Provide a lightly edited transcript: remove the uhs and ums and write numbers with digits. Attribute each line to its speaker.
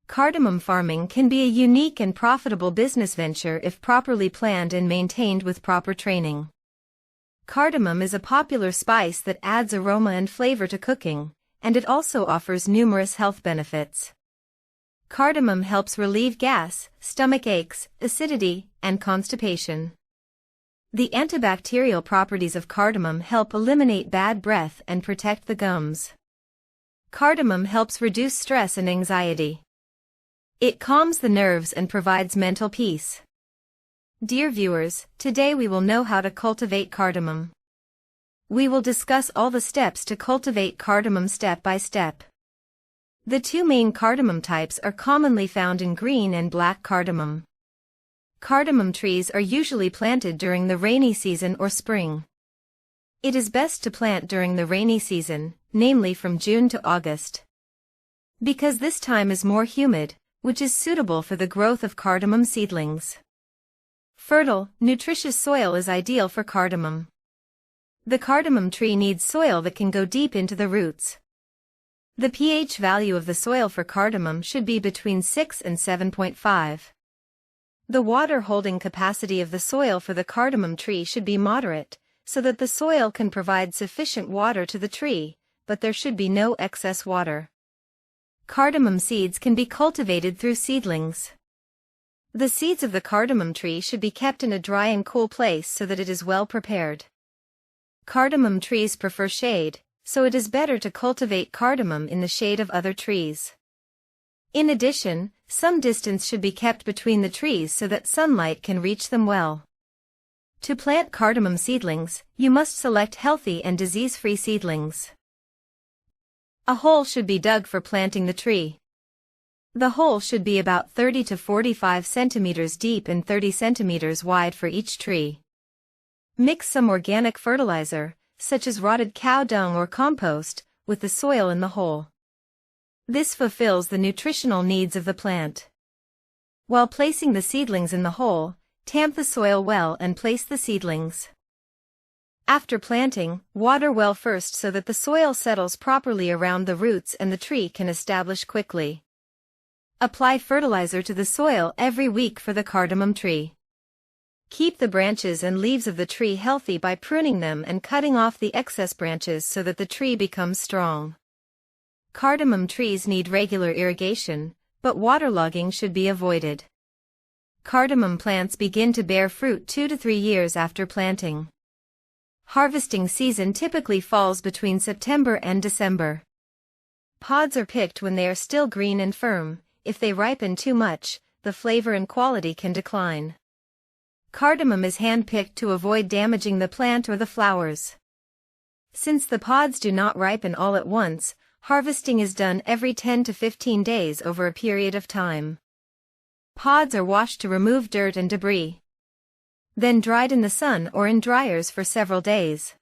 Speaker 1: Cardamom farming can be a unique and profitable business venture if properly planned and maintained with proper training. Cardamom is a popular spice that adds aroma and flavor to cooking, and it also offers numerous health benefits. Cardamom helps relieve gas, stomach aches, acidity, and constipation. The antibacterial properties of cardamom help eliminate bad breath and protect the gums. Cardamom helps reduce stress and anxiety. It calms the nerves and provides mental peace. Dear viewers, today we will know how to cultivate cardamom. We will discuss all the steps to cultivate cardamom step by step. The two main cardamom types are commonly found in green and black cardamom. Cardamom trees are usually planted during the rainy season or spring. It is best to plant during the rainy season, namely from June to August, because this time is more humid, which is suitable for the growth of cardamom seedlings. Fertile, nutritious soil is ideal for cardamom. The cardamom tree needs soil that can go deep into the roots. The pH value of the soil for cardamom should be between 6 and 7.5. The water holding capacity of the soil for the cardamom tree should be moderate, so that the soil can provide sufficient water to the tree, but there should be no excess water. Cardamom seeds can be cultivated through seedlings. The seeds of the cardamom tree should be kept in a dry and cool place so that it is well prepared. Cardamom trees prefer shade, so it is better to cultivate cardamom in the shade of other trees. In addition, some distance should be kept between the trees so that sunlight can reach them well. To plant cardamom seedlings, you must select healthy and disease-free seedlings. A hole should be dug for planting the tree. The hole should be about 30 to 45 centimeters deep and 30 centimeters wide for each tree. Mix some organic fertilizer, such as rotted cow dung or compost, with the soil in the hole. This fulfills the nutritional needs of the plant. While placing the seedlings in the hole, tamp the soil well and place the seedlings. After planting, water well first so that the soil settles properly around the roots and the tree can establish quickly. Apply fertilizer to the soil every week for the cardamom tree. Keep the branches and leaves of the tree healthy by pruning them and cutting off the excess branches so that the tree becomes strong. Cardamom trees need regular irrigation, but waterlogging should be avoided. Cardamom plants begin to bear fruit 2 to 3 years after planting. Harvesting season typically falls between September and December. Pods are picked when they are still green and firm. If they ripen too much, the flavor and quality can decline. Cardamom is hand-picked to avoid damaging the plant or the flowers. Since the pods do not ripen all at once, harvesting is done every 10 to 15 days over a period of time. Pods are washed to remove dirt and debris, then dried in the sun or in dryers for several days.